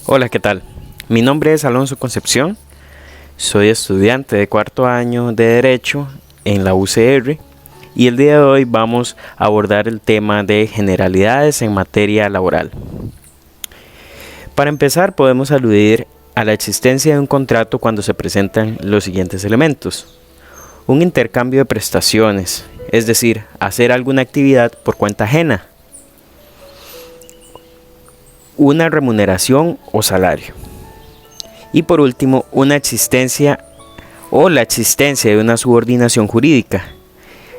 Hola, ¿qué tal? Mi nombre es Alonso Concepción, soy estudiante de cuarto año de Derecho en la UCR y el día de hoy vamos a abordar el tema de generalidades en materia laboral. Para empezar, podemos aludir a la existencia de un contrato cuando se presentan los siguientes elementos. Un intercambio de prestaciones, es decir, hacer alguna actividad por cuenta ajena. Una remuneración o salario. Y por último, una existencia o la existencia de una subordinación jurídica,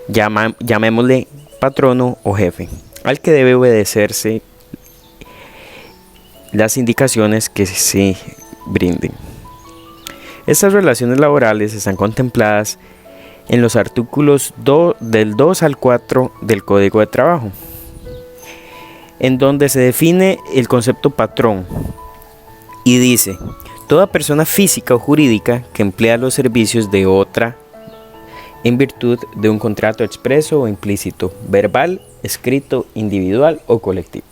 llamémosle patrono o jefe, al que debe obedecerse las indicaciones que se brinden. Estas relaciones laborales están contempladas en los artículos del 2 al 4 del Código de Trabajo, en donde se define el concepto patrón y dice: toda persona física o jurídica que emplea los servicios de otra en virtud de un contrato expreso o implícito, verbal, escrito, individual o colectivo.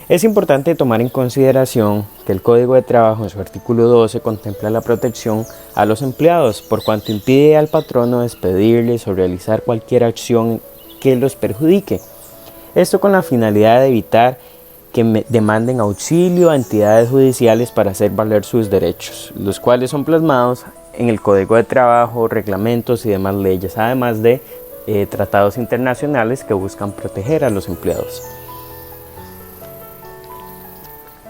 Es importante tomar en consideración que el Código de Trabajo en su artículo 12 contempla la protección a los empleados por cuanto impide al patrono despedirles o realizar cualquier acción que los perjudique. Esto con la finalidad de evitar que demanden auxilio a entidades judiciales para hacer valer sus derechos, los cuales son plasmados en el Código de Trabajo, reglamentos y demás leyes, además de tratados internacionales que buscan proteger a los empleados.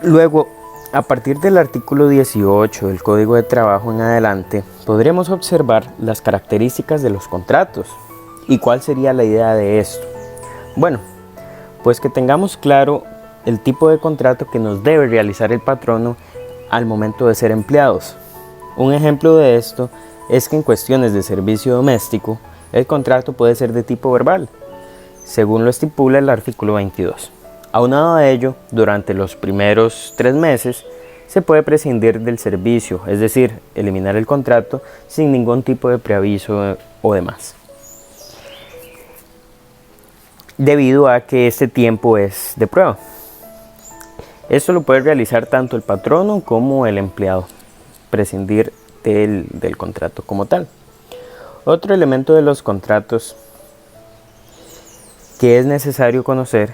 Luego, a partir del artículo 18 del Código de Trabajo en adelante, podremos observar las características de los contratos. ¿Y cuál sería la idea de esto? Bueno, pues que tengamos claro el tipo de contrato que nos debe realizar el patrono al momento de ser empleados. Un ejemplo de esto es que en cuestiones de servicio doméstico, el contrato puede ser de tipo verbal, según lo estipula el artículo 22. Aunado a ello, durante los primeros 3 meses, se puede prescindir del servicio, es decir, eliminar el contrato sin ningún tipo de preaviso o demás, debido a que este tiempo es de prueba. Esto lo puede realizar tanto el patrono como el empleado, prescindir del contrato como tal. Otro elemento de los contratos que es necesario conocer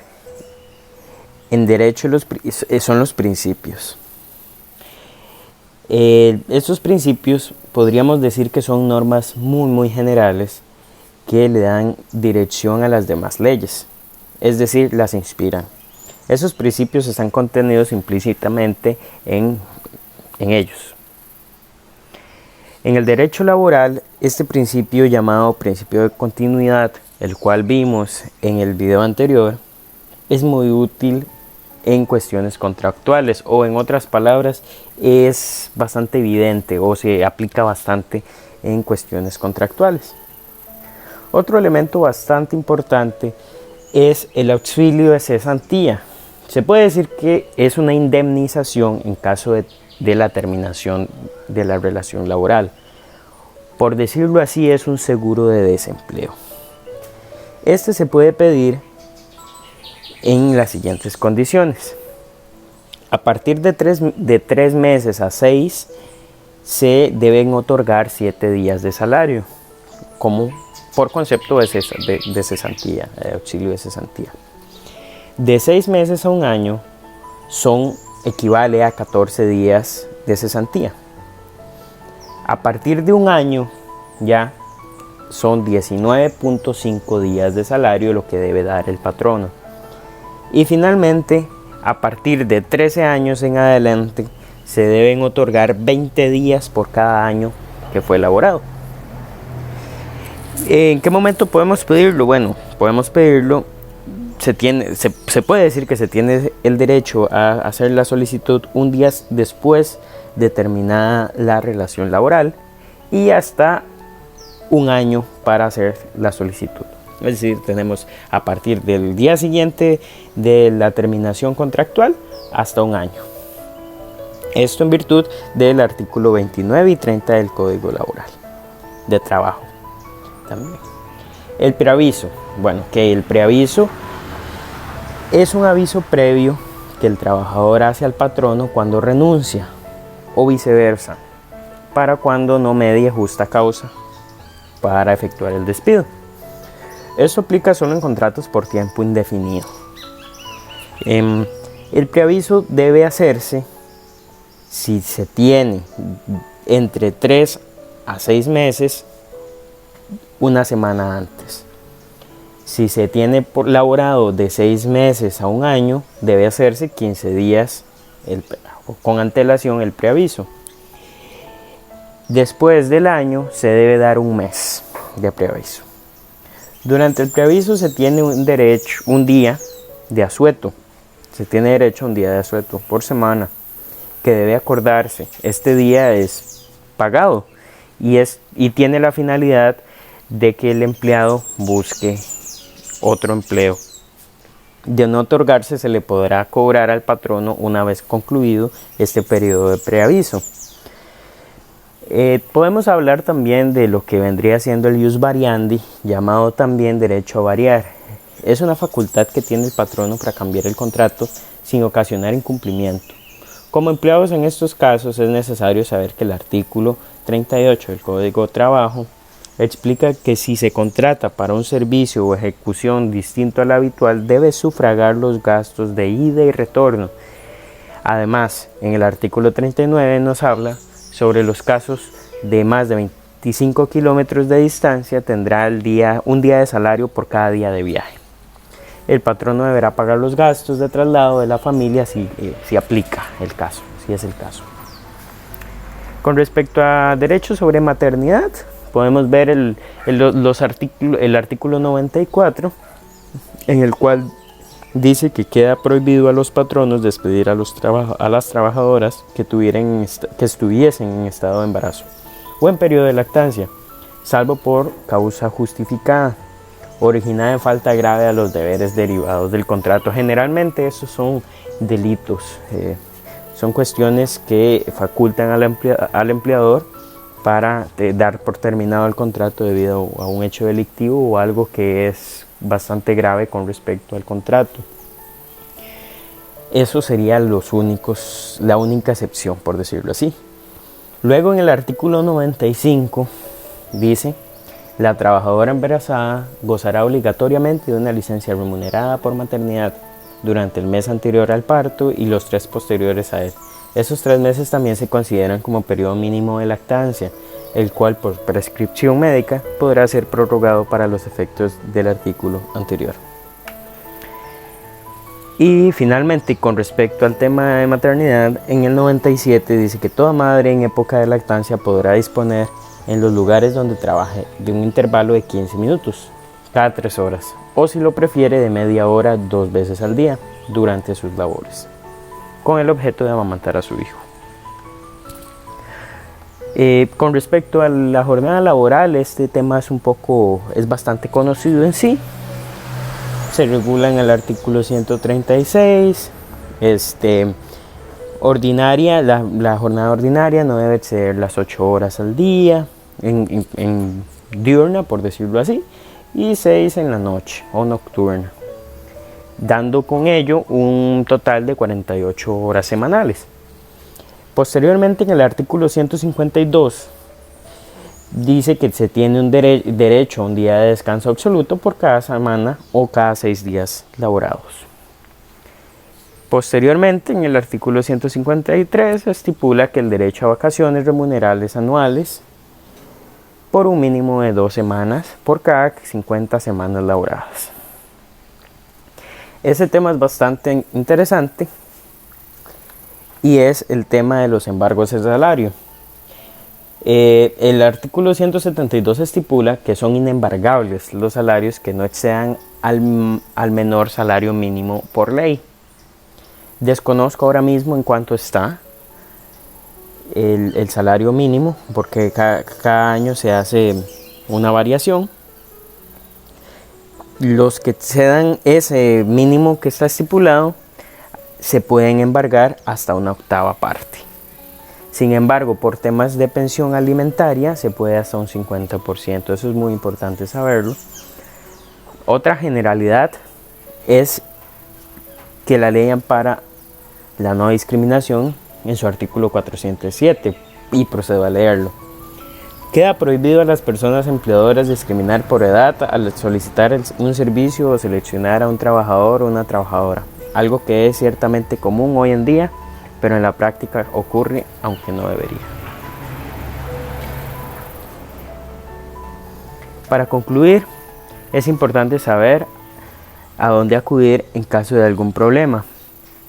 en derecho son los principios. Estos principios podríamos decir que son normas muy generales que le dan dirección a las demás leyes, es decir, las inspiran. Esos principios están contenidos implícitamente en ellos. En el derecho laboral, este principio llamado principio de continuidad, el cual vimos en el video anterior, es muy útil en cuestiones contractuales, o en otras palabras, es bastante evidente o se aplica bastante en cuestiones contractuales. Otro elemento bastante importante es el auxilio de cesantía. Se puede decir que es una indemnización en caso de la terminación de la relación laboral. Por decirlo así, es un seguro de desempleo. Este se puede pedir en las siguientes condiciones. A partir de 3 meses a 6 se deben otorgar 7 días de salario, como por concepto de cesantía, de auxilio de cesantía. De 6 meses a 1 año equivale a 14 días de cesantía. A partir de 1 año ya son 19.5 días de salario lo que debe dar el patrono. Y finalmente, a partir de 13 años en adelante, se deben otorgar 20 días por cada año que fue elaborado. ¿En qué momento podemos pedirlo? Bueno, podemos pedirlo, se puede decir que se tiene el derecho a hacer la solicitud un día después de terminada la relación laboral y hasta 1 año para hacer la solicitud. Es decir, tenemos a partir del día siguiente de la terminación contractual hasta 1 año. Esto en virtud del artículo 29 y 30 del Código Laboral de Trabajo. También. El preaviso. Bueno, que el preaviso es un aviso previo que el trabajador hace al patrono cuando renuncia o viceversa, para cuando no medie justa causa para efectuar el despido. Esto aplica solo en contratos por tiempo indefinido. El preaviso debe hacerse si se tiene entre 3 a 6 meses, una semana antes. Si se tiene laborado de 6 meses a un año, debe hacerse 15 días con antelación el preaviso. Después del año se debe dar un mes de preaviso. Durante el preaviso se tiene un día de asueto. Se tiene derecho a un día de asueto por semana que debe acordarse. Este día es pagado y tiene la finalidad de que el empleado busque otro empleo. De no otorgarse, se le podrá cobrar al patrono una vez concluido este periodo de preaviso. Podemos hablar también de lo que vendría siendo el ius variandi, llamado también derecho a variar. Es una facultad que tiene el patrono para cambiar el contrato sin ocasionar incumplimiento. Como empleados en estos casos es necesario saber que el artículo 38 del Código de Trabajo explica que si se contrata para un servicio o ejecución distinto al habitual, debe sufragar los gastos de ida y retorno. Además, en el artículo 39 nos habla sobre los casos de más de 25 kilómetros de distancia, tendrá un día de salario por cada día de viaje. El patrono deberá pagar los gastos de traslado de la familia si aplica el caso, si es el caso. Con respecto a derechos sobre maternidad, podemos ver el artículo 94, en el cual dice que queda prohibido a los patronos despedir a las trabajadoras que estuviesen en estado de embarazo o en periodo de lactancia, salvo por causa justificada, originada en falta grave a los deberes derivados del contrato. Generalmente esos son delitos, son cuestiones que facultan al empleador para dar por terminado el contrato debido a un hecho delictivo o algo que es bastante grave con respecto al contrato. Eso sería la única excepción, por decirlo así. Luego en el artículo 95 dice: la trabajadora embarazada gozará obligatoriamente de una licencia remunerada por maternidad durante el mes anterior al parto y los 3 posteriores a él. Esos 3 meses también se consideran como periodo mínimo de lactancia, el cual por prescripción médica podrá ser prorrogado para los efectos del artículo anterior. Y finalmente, con respecto al tema de maternidad, en el 97 dice que toda madre en época de lactancia podrá disponer en los lugares donde trabaje de un intervalo de 15 minutos cada 3 horas, o si lo prefiere de media hora 2 veces al día durante sus labores, con el objeto de amamantar a su hijo. Con respecto a la jornada laboral, este tema es bastante conocido en sí. Se regula en el artículo 136. Ordinaria, la jornada ordinaria no debe exceder las 8 horas al día, en diurna, por decirlo así, y 6 en la noche o nocturna, dando con ello un total de 48 horas semanales. Posteriormente, en el artículo 152 dice que se tiene un derecho a un día de descanso absoluto por cada semana o cada 6 días laborados. Posteriormente, en el artículo 153 estipula que el derecho a vacaciones remunerables anuales por un mínimo de 2 semanas por cada 50 semanas laboradas. Ese tema es bastante interesante y es el tema de los embargos de salario. El artículo 172 estipula que son inembargables los salarios que no excedan al menor salario mínimo por ley. Desconozco ahora mismo en cuánto está el salario mínimo, porque cada año se hace una variación. Los que excedan ese mínimo que está estipulado se pueden embargar hasta una 1/8 parte. Sin embargo, por temas de pensión alimentaria se puede hasta un 50%. Eso es muy importante saberlo. Otra generalidad es que la ley ampara la no discriminación en su artículo 407 y procedo a leerlo. Queda prohibido a las personas empleadoras discriminar por edad al solicitar un servicio o seleccionar a un trabajador o una trabajadora, algo que es ciertamente común hoy en día, pero en la práctica ocurre aunque no debería. Para concluir, es importante saber a dónde acudir en caso de algún problema,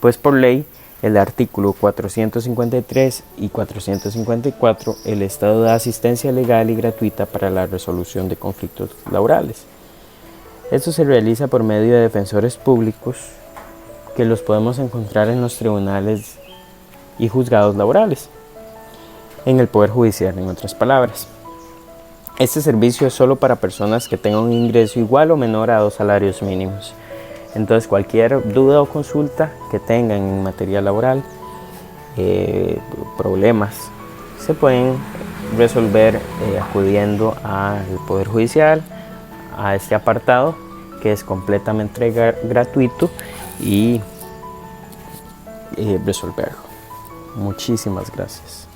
pues por ley, el artículo 453 y 454, el Estado da asistencia legal y gratuita para la resolución de conflictos laborales. Esto se realiza por medio de defensores públicos que los podemos encontrar en los tribunales y juzgados laborales, en el Poder Judicial, en otras palabras. Este servicio es solo para personas que tengan un ingreso igual o menor a 2 salarios mínimos. Entonces, cualquier duda o consulta que tengan en materia laboral, problemas, se pueden resolver acudiendo al Poder Judicial, a este apartado que es completamente gratuito y resolverlo. Muchísimas gracias.